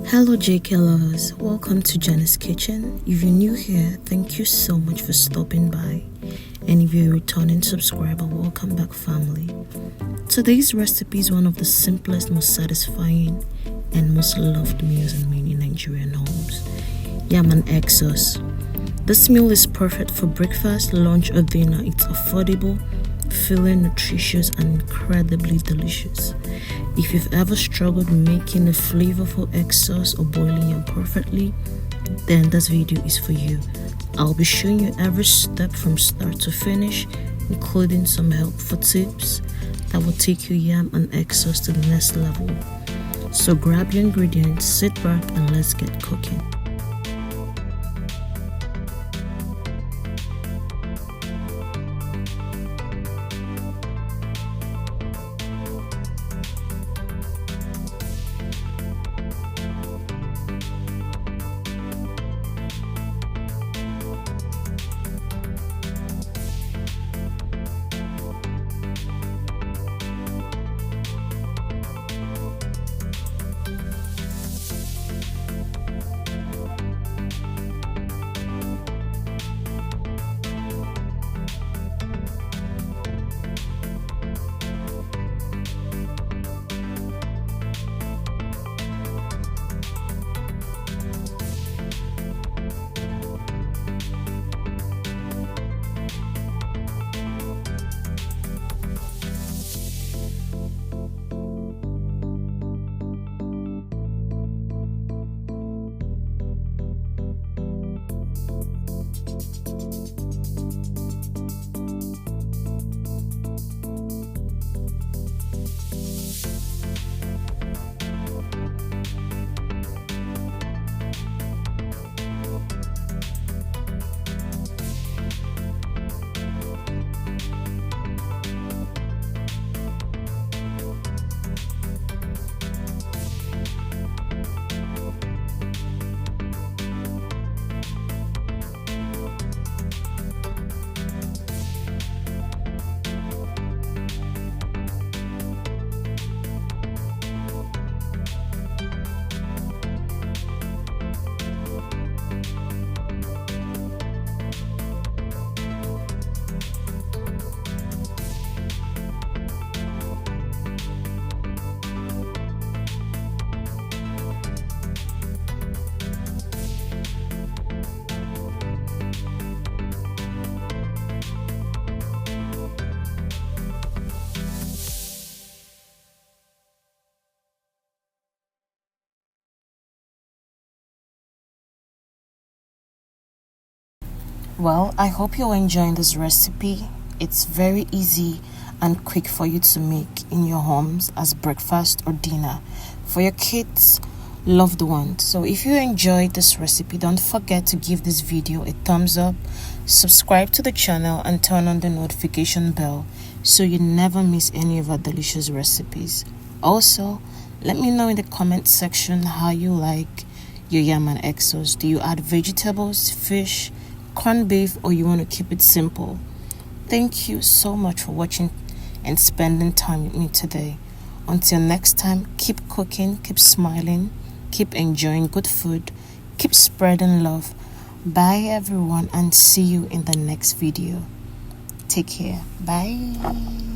Hello JK lovers, welcome to Janice's Kitchen. If you're new here, thank you so much for stopping by. And if you're a returning subscriber, welcome back family. Today's recipe is one of the simplest, most satisfying and most loved meals in many Nigerian homes. Yam and egg sauce. This meal is perfect for breakfast, lunch or dinner. It's affordable, filling, nutritious and incredibly delicious. If you've ever struggled making a flavorful egg sauce or boiling yam perfectly, then this video is for you. I'll be showing you every step from start to finish, including some helpful tips that will take your yam and egg sauce to the next level. So grab your ingredients, sit back and let's get cooking. Well, I hope you're enjoying this recipe. It's very easy and quick for you to make in your homes as breakfast or dinner for your kids, loved ones. So if you enjoyed this recipe, don't forget to give this video a thumbs up, subscribe to the channel and turn on the notification bell so you never miss any of our delicious recipes. Also, let me know in the comment section how you like your yam and egg sauce. Do you add vegetables, fish, corned beef, or you want to keep it simple? Thank you so much for watching and spending time with me today. Until next time, keep cooking, keep smiling, keep enjoying good food, keep spreading love. Bye everyone and see you in the next video. Take care. Bye.